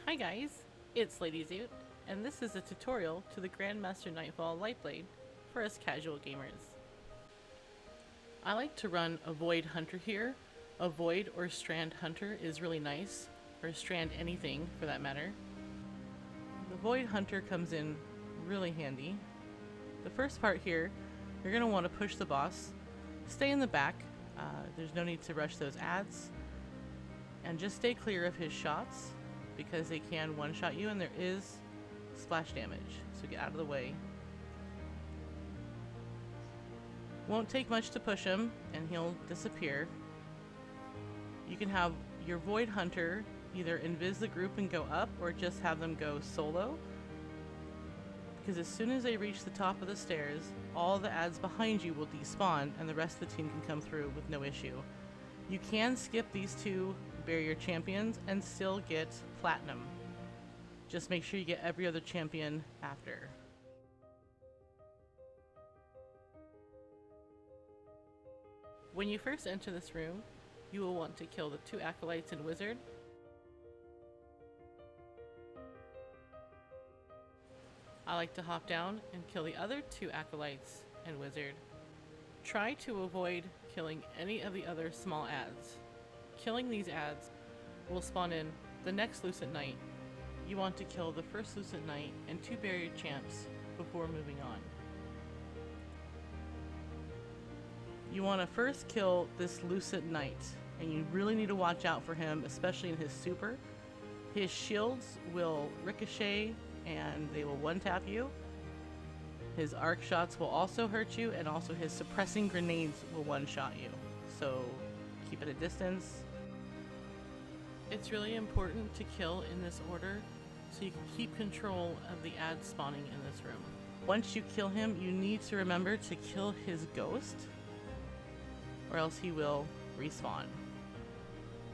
Hi guys, it's Lady Zoot, and this is a tutorial to the Grandmaster Nightfall Lightblade for us casual gamers. I like to run a Void Hunter here. A Void or Strand Hunter is really nice, or Strand anything for that matter. The Void Hunter comes in really handy. The first part here, you're going to want to push the boss, stay in the back, there's no need to rush those ads, and just stay clear of his shots because they can one-shot you and there is splash damage, so get out of the way. Won't take much to push him and he'll disappear. You can have your Void Hunter either invis the group and go up or just have them go solo, because as soon as they reach the top of the stairs, all the ads behind you will despawn and the rest of the team can come through with no issue. You can skip these two barrier champions and still get platinum. Just make sure you get every other champion after. When you first enter this room, you will want to kill the 2 acolytes and wizard. I like to hop down and kill the other 2 acolytes and wizard. Try to avoid killing any of the other small ads. Killing these ads will spawn in the next Lucent Knight. You want to kill the first Lucent Knight and 2 barrier champs before moving on. You want to first kill this Lucent Knight, and you really need to watch out for him, especially in his super. His shields will ricochet and they will one-tap you. His arc shots will also hurt you, and also his suppressing grenades will one-shot you. So keep at a distance. It's really important to kill in this order so you can keep control of the ads spawning in this room. Once you kill him, you need to remember to kill his ghost, or else he will respawn.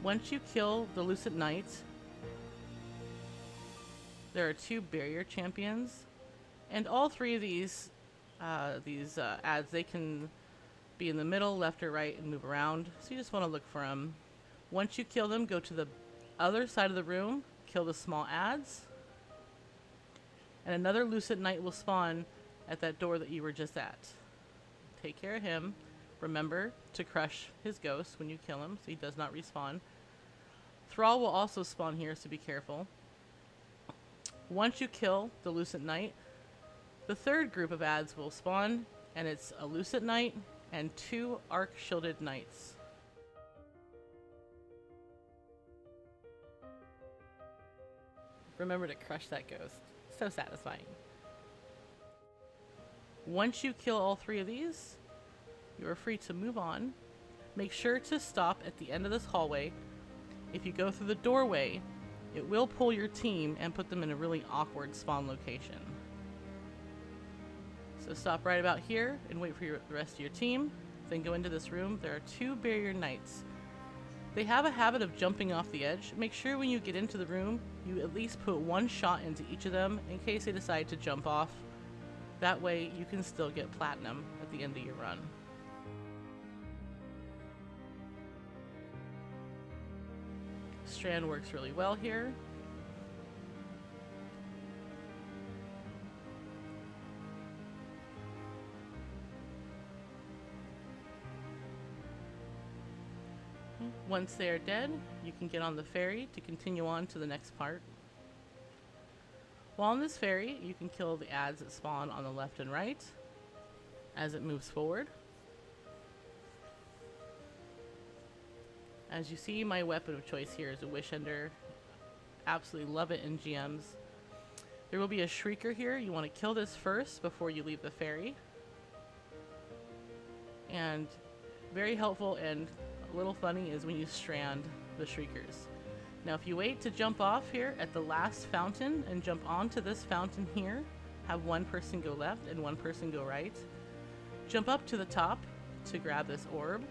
Once you kill the Lucent Knight, there are 2 barrier champions, and all 3 of these ads, they can be in the middle, left or right, and move around, so you just want to look for them. Once you kill them, go to the other side of the room, kill the small ads, and another Lucent Knight will spawn at that door that you were just at. Take care of him. Remember to crush his ghost when you kill him so he does not respawn. Thrall will also spawn here, so be careful. Once you kill the Lucent Knight, the 3rd group of ads will spawn, and it's a Lucent Knight and 2 arc shielded knights. Remember to crush that ghost. So satisfying. Once you kill all 3 of these, you are free to move on. Make sure to stop at the end of this hallway. If you go through the doorway, it will pull your team and put them in a really awkward spawn location. So stop right about here and wait for the rest of your team. Then go into this room. There are 2 barrier knights. They have a habit of jumping off the edge. Make sure when you get into the room, you at least put 1 shot into each of them in case they decide to jump off. That way you can still get platinum at the end of your run. Strand works really well here. Once they are dead, you can get on the ferry to continue on to the next part. While on this ferry, you can kill the ads that spawn on the left and right as it moves forward. As you see, my weapon of choice here is a Wish Ender. Absolutely love it in GMs. There will be a Shrieker here. You want to kill this first before you leave the ferry. And very helpful and a little funny is when you strand the Shriekers. Now if you wait to jump off here at the last fountain and jump onto this fountain here, have 1 person go left and 1 person go right. Jump up to the top to grab this orb.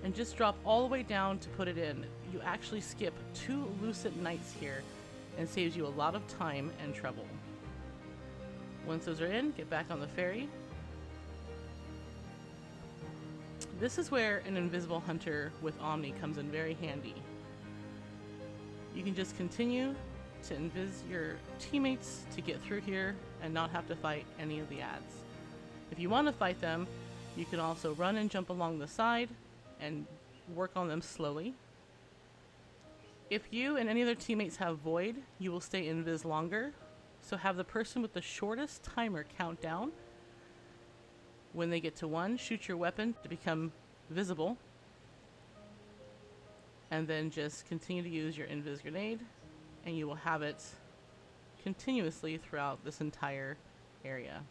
And just drop all the way down to put it in. You actually skip 2 Lucent Knights here and saves you a lot of time and trouble. Once those are in, get back on the ferry. This is where an invisible hunter with Omni comes in very handy. You can just continue to invis your teammates to get through here and not have to fight any of the ads. If you want to fight them, you can also run and jump along the side and work on them slowly. If you and any other teammates have Void, you will stay invis longer, so have the person with the shortest timer count down. When they get to 1, shoot your weapon to become visible, and then just continue to use your invis grenade, and you will have it continuously throughout this entire area.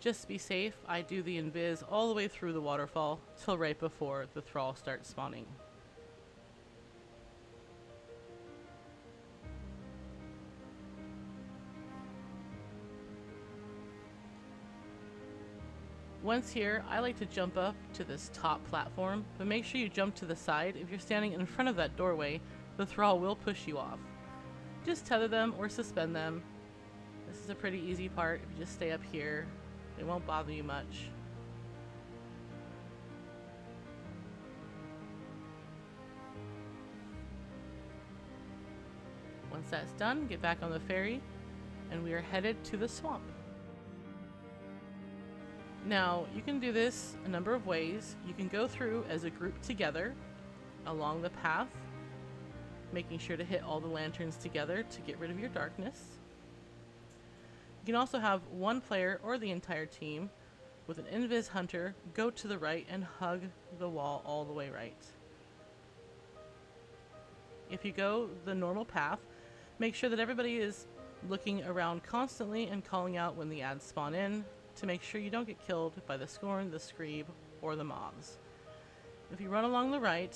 Just to be safe, I do the invis all the way through the waterfall till right before the thrall starts spawning. Once here, I like to jump up to this top platform, but make sure you jump to the side. If you're standing in front of that doorway, the thrall will push you off. Just tether them or suspend them. This is a pretty easy part. If you just stay up here, it won't bother you much. Once that's done, get back on the ferry, and we are headed to the swamp. Now, you can do this a number of ways. You can go through as a group together along the path, making sure to hit all the lanterns together to get rid of your darkness. You can also have one player or the entire team with an invis hunter go to the right and hug the wall all the way right. If you go the normal path, make sure that everybody is looking around constantly and calling out when the ads spawn in to make sure you don't get killed by the Scorn, the Screeb, or the moths. If you run along the right,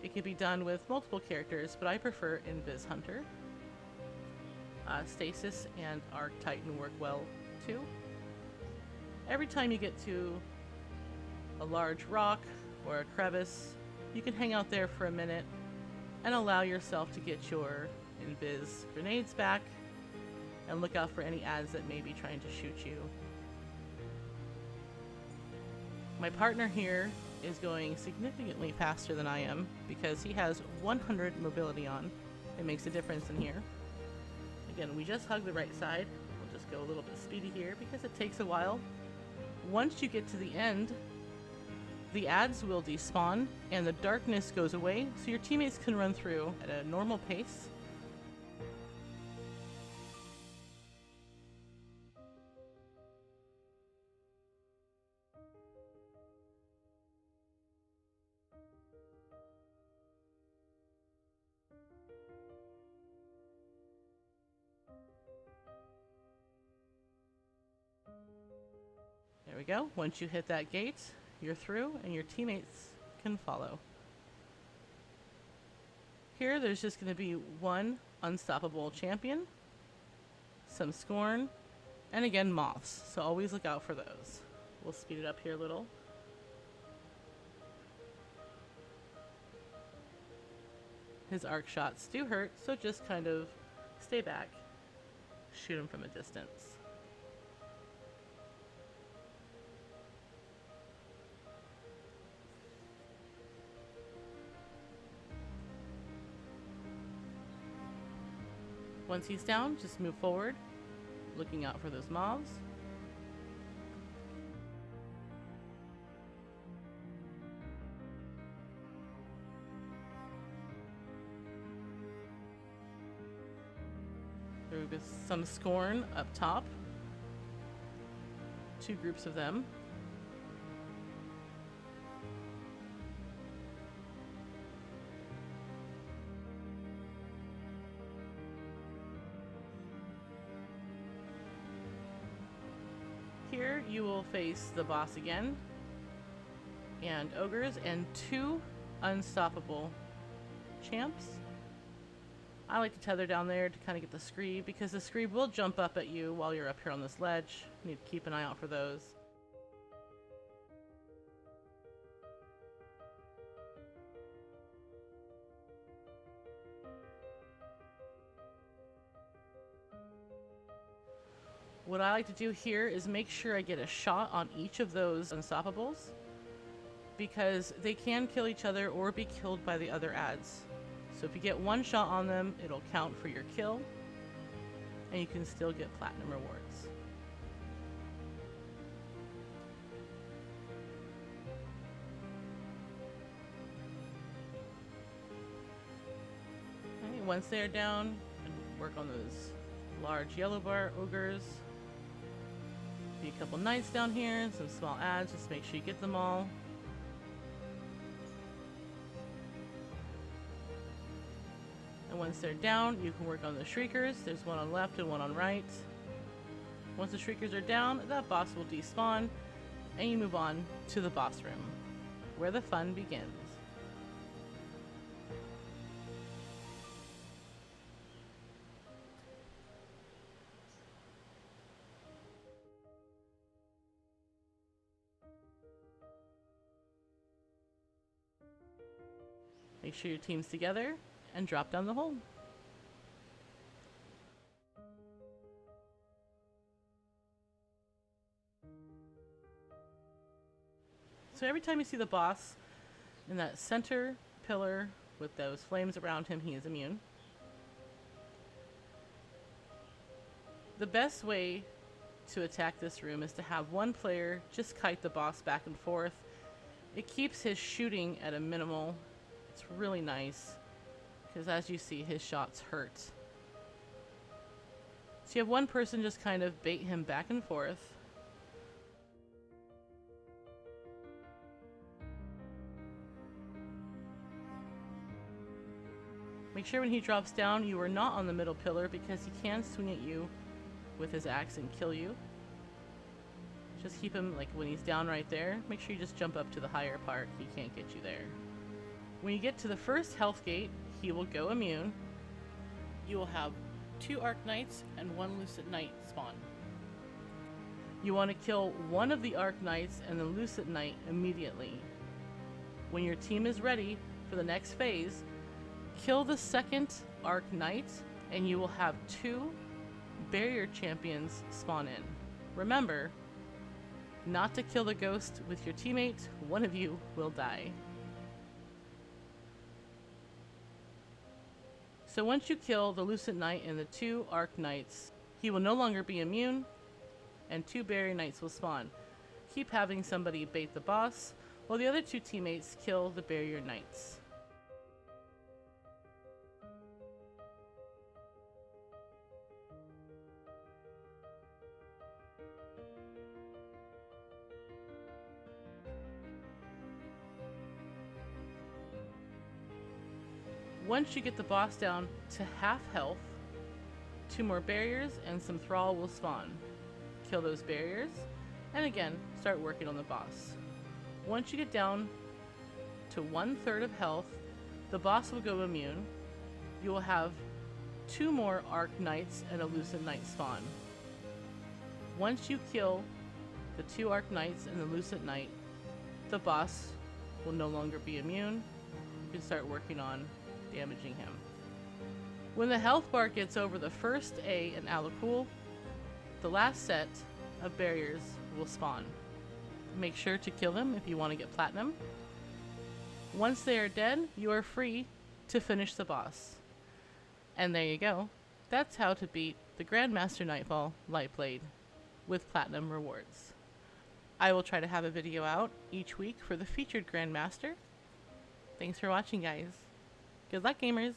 it can be done with multiple characters, but I prefer invis hunter. Stasis and Arc Titan work well too. Every time you get to a large rock or a crevice, you can hang out there for a minute and allow yourself to get your invis grenades back and look out for any ads that may be trying to shoot you. My partner here is going significantly faster than I am because he has 100 mobility on. It makes a difference in here. Again, we just hug the right side. We'll just go a little bit speedy here because it takes a while. Once you get to the end, the ads will despawn and the darkness goes away, so your teammates can run through at a normal pace. There we go. Once you hit that gate, you're through and your teammates can follow. Here, there's just going to be one unstoppable champion, some Scorn, and again, moths. So always look out for those. We'll speed it up here a little. His arc shots do hurt, so just kind of stay back. Shoot him from a distance. Once he's down, just move forward, looking out for those mobs. There will be some Scorn up top. 2 groups of them. Here you will face the boss again, and ogres, and 2 unstoppable champs. I like to tether down there to kind of get the Screeb, because the Screeb will jump up at you while you're up here on this ledge. You need to keep an eye out for those. What I like to do here is make sure I get a shot on each of those unstoppables, because they can kill each other or be killed by the other ads. So if you get one shot on them, it'll count for your kill, and you can still get platinum rewards. Okay, once they are down, work on those large yellow bar ogres. Be a couple knights down here and some small ads, just make sure you get them all. And once they're down, you can work on the shriekers. There's one on left and one on right. Once the shriekers are down, that boss will despawn, and you move on to the boss room, where the fun begins. Make sure your team's together and drop down the hole. So every time you see the boss in that center pillar with those flames around him, he is immune. The best way to attack this room is to have one player just kite the boss back and forth. It keeps his shooting at a minimal. It's really nice, because as you see, his shots hurt. So you have one person just kind of bait him back and forth. Make sure when he drops down, you are not on the middle pillar, because he can swing at you with his axe and kill you. Just keep him, like when he's down right there, make sure you just jump up to the higher part. He can't get you there. When you get to the first health gate, he will go immune. You will have 2 Arc Knights and 1 Lucid Knight spawn. You want to kill one of the Arc Knights and the Lucid Knight immediately. When your team is ready for the next phase, kill the second Arc Knight and you will have 2 barrier champions spawn in. Remember, not to kill the ghost with your teammate, one of you will die. So once you kill the Lucid Knight and the 2 Arc Knights, he will no longer be immune, and 2 Barrier Knights will spawn. Keep having somebody bait the boss, while the other 2 teammates kill the Barrier Knights. Once you get the boss down to half health, 2 more barriers and some thrall will spawn. Kill those barriers, and again, start working on the boss. Once you get down to 1/3 of health, the boss will go immune. You will have 2 more Arc Knights and a Lucid Knight spawn. Once you kill the 2 Arc Knights and the Lucid Knight, the boss will no longer be immune. You can start working on damaging him. When the health bar gets over the first A in Alakul, the last set of barriers will spawn. Make sure to kill them if you want to get platinum. Once they are dead, you are free to finish the boss. And there you go. That's how to beat the Grandmaster Nightfall Lightblade with platinum rewards. I will try to have a video out each week for the featured Grandmaster. Thanks for watching, guys. Good luck, gamers!